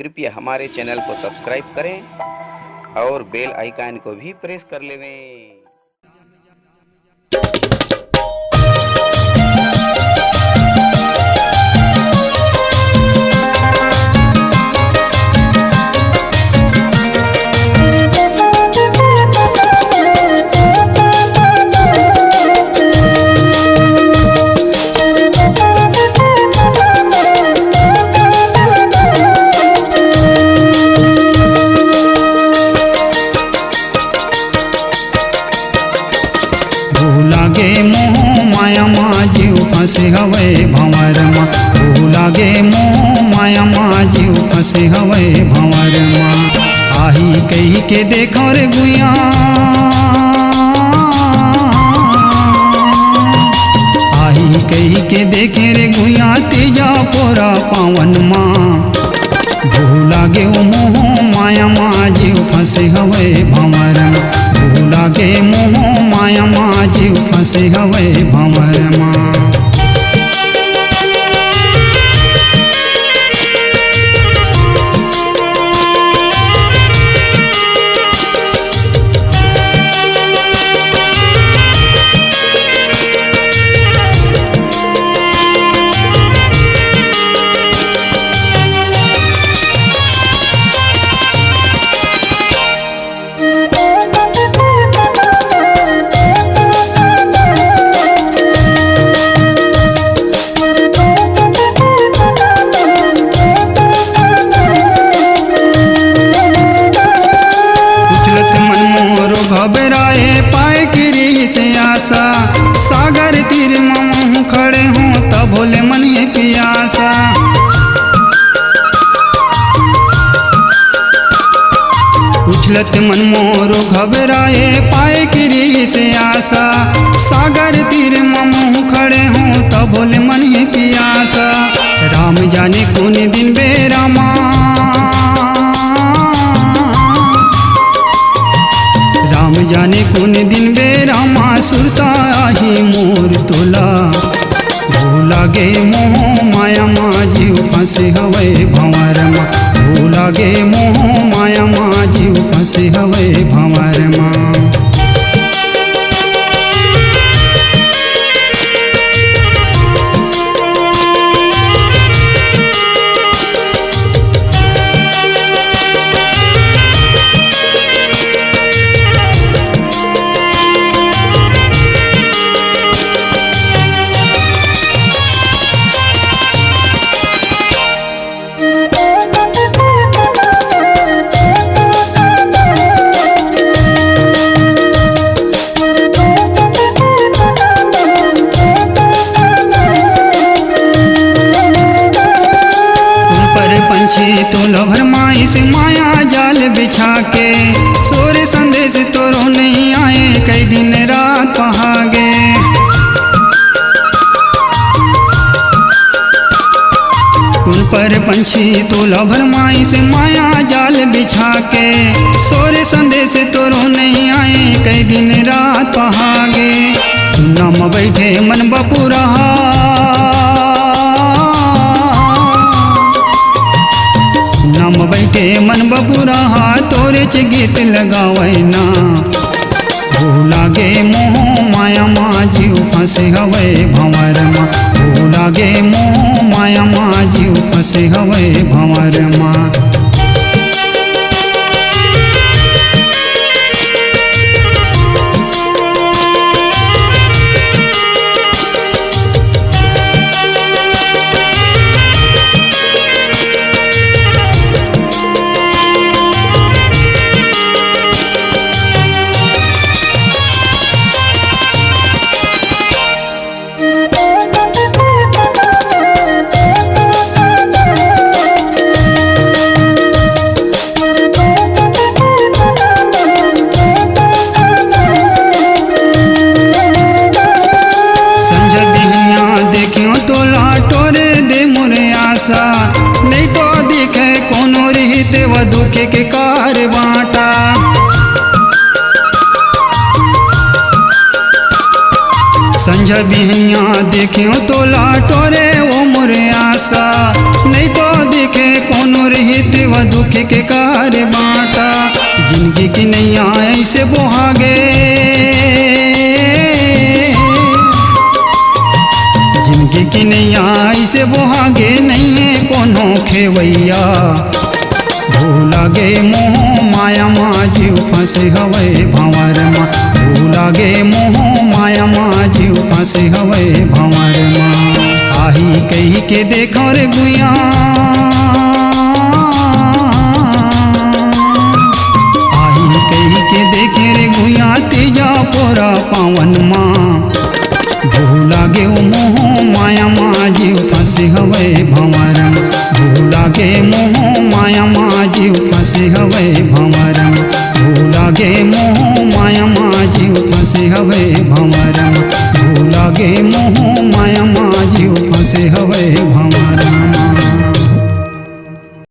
कृपया हमारे चैनल को सब्सक्राइब करें और बेल आइकन को भी प्रेस कर लें। लागे मोह माया माँ जीव फंसे हवे भंवर माँ। लागे मोह माया माँ जीव फंसे हवे भंवर माँ। आही कही के देखो रे गुइया, आही कही के देखे रे गुइया तेजा पोरा पावन माँ। लागे मोह माया माँ जीव फंसे हवे भंवर माँ। लागे मोह माया माँ जीव फंसे हवे भंवर माँ। घबराए पाए किरी से आशा, सागर तीर मम खड़े हों तब भोले मन है पियासा। उछलत मन मोर घबराए पाए किरी से आशा, सागर तीर मम खड़े हों तब भोले मन है पियासा। राम जाने कौन दिन बेरामा, राम जाने कौन दिन बेरामा सुरता ही मोर तोला। लागे मोह माया माँ जीव फंसे हवे भंवर माँ। लागे मोह माया माँ जीव फंसे हवे भंवर माँ। तो लभर माई से माया जाल बिछा के, सोर संदेश तोरो नहीं आए कई दिन रात पहागे। कुल पर पंछी तो लभर माई से माया जाल बिछा के, सोर संदेश तोरो नहीं आए कई दिन रात पहागे। नाम बैठे मन बपुरा, नाम बैठे मन बपुरा तोरे च गीत लगावे ना। लागे मोह माया माँ जीव फंसे हवे भंवर माँ। लागे मोह माया माँ जीव फंसे हवे भंवर माँ। नहीं तो दिखे कोनो रहित व दुख के कार बाटा। संजय बिहनिया देखे तोला टोरे ओ मोरे आशा नहीं तो देखे कोनो रहित व दुख के कार बाटा जिंदगी की नैया ऐसे बोहागे जिंदगी की नैया ऐसे बोहागे नहीं है कोनो खेवैया भूला गे मोह माया माँ जीव फंसे हवे भंवर माँ भूला गे मोह माया माँ जीव फंसे हवे भंवर माँ आही कही के देखो रे गुइया आही कही के देखे रे गुइया तेजा पोरा पावन माँ भूला गे मोह माया माँ जीव फंसे हवे भंवर भूला गे मोह माया माँ जीव फंसे हवे भंवर भूला गे मोह माया माँ जीव फंसे हवे भंवर भूला गे मोह माया माँ जीव फंसे हवे भंवर।